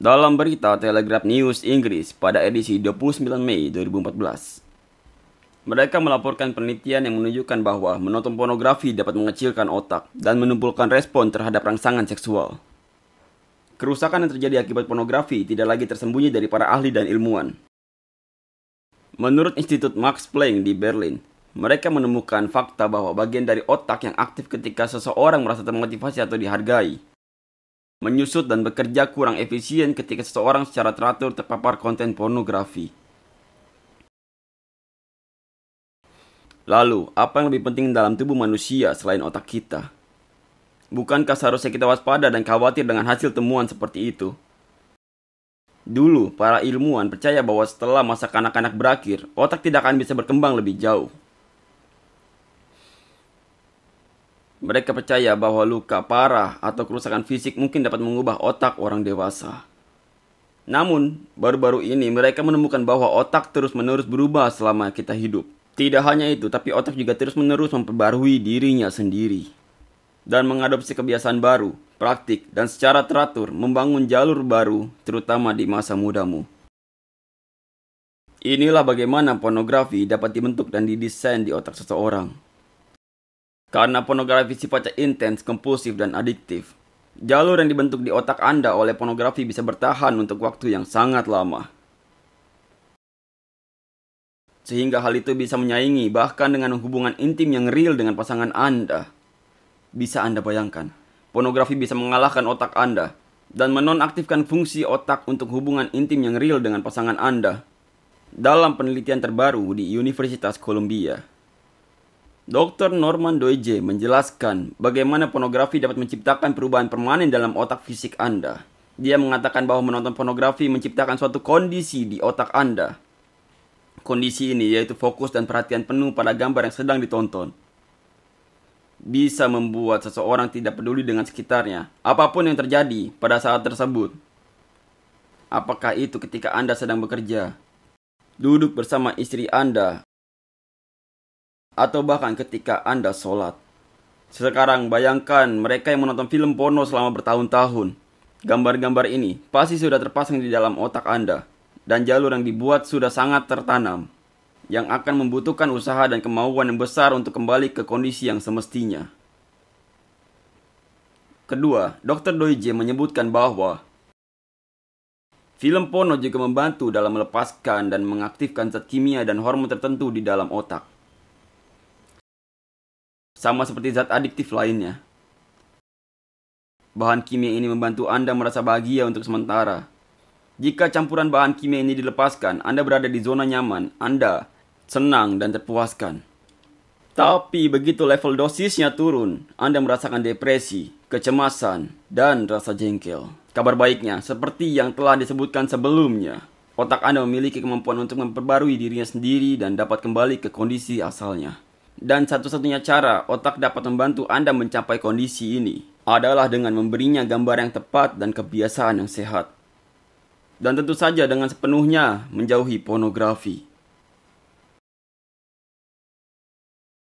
Dalam berita Telegraph News Inggris pada edisi 29 Mei 2014, mereka melaporkan penelitian yang menunjukkan bahwa menonton pornografi dapat mengecilkan otak dan menumbuhkan respon terhadap rangsangan seksual. Kerusakan yang terjadi akibat pornografi tidak lagi tersembunyi dari para ahli dan ilmuwan. Menurut Institut Max Planck di Berlin, mereka menemukan fakta bahwa bagian dari otak yang aktif ketika seseorang merasa termotivasi atau dihargai menyusut dan bekerja kurang efisien ketika seseorang secara teratur terpapar konten pornografi. Lalu, apa yang lebih penting dalam tubuh manusia selain otak kita? Bukankah seharusnya kita waspada dan khawatir dengan hasil temuan seperti itu? Dulu, para ilmuwan percaya bahwa setelah masa kanak-kanak berakhir, otak tidak akan bisa berkembang lebih jauh. Mereka percaya bahwa luka parah atau kerusakan fisik mungkin dapat mengubah otak orang dewasa. Namun, baru-baru ini mereka menemukan bahwa otak terus-menerus berubah selama kita hidup. Tidak hanya itu, tapi otak juga terus-menerus memperbarui dirinya sendiri dan mengadopsi kebiasaan baru, praktik, dan secara teratur membangun jalur baru, terutama di masa mudamu. Inilah bagaimana pornografi dapat dibentuk dan didesain di otak seseorang. Karena pornografi sifatnya intens, kompulsif, dan adiktif, jalur yang dibentuk di otak Anda oleh pornografi bisa bertahan untuk waktu yang sangat lama. Sehingga hal itu bisa menyaingi bahkan dengan hubungan intim yang real dengan pasangan Anda. Bisa Anda bayangkan, pornografi bisa mengalahkan otak Anda dan menonaktifkan fungsi otak untuk hubungan intim yang real dengan pasangan Anda. Dalam penelitian terbaru di Universitas Columbia, Dr. Norman Doidge menjelaskan bagaimana pornografi dapat menciptakan perubahan permanen dalam otak fisik Anda. Dia mengatakan bahwa menonton pornografi menciptakan suatu kondisi di otak Anda. Kondisi ini yaitu fokus dan perhatian penuh pada gambar yang sedang ditonton. Bisa membuat seseorang tidak peduli dengan sekitarnya, apapun yang terjadi pada saat tersebut. Apakah itu ketika Anda sedang bekerja, duduk bersama istri Anda, atau bahkan ketika Anda sholat. Sekarang bayangkan mereka yang menonton film porno selama bertahun-tahun. Gambar-gambar ini pasti sudah terpasang di dalam otak Anda, dan jalur yang dibuat sudah sangat tertanam, yang akan membutuhkan usaha dan kemauan yang besar untuk kembali ke kondisi yang semestinya. Kedua, Dr. Doidge menyebutkan bahwa film porno juga membantu dalam melepaskan dan mengaktifkan zat kimia dan hormon tertentu di dalam otak. Sama seperti zat adiktif lainnya. Bahan kimia ini membantu Anda merasa bahagia untuk sementara. Jika campuran bahan kimia ini dilepaskan, Anda berada di zona nyaman, Anda senang dan terpuaskan. Tapi begitu level dosisnya turun, Anda merasakan depresi, kecemasan, dan rasa jengkel. Kabar baiknya, seperti yang telah disebutkan sebelumnya, otak Anda memiliki kemampuan untuk memperbarui dirinya sendiri dan dapat kembali ke kondisi asalnya. Dan satu-satunya cara otak dapat membantu Anda mencapai kondisi ini adalah dengan memberinya gambar yang tepat dan kebiasaan yang sehat. Dan tentu saja dengan sepenuhnya menjauhi pornografi.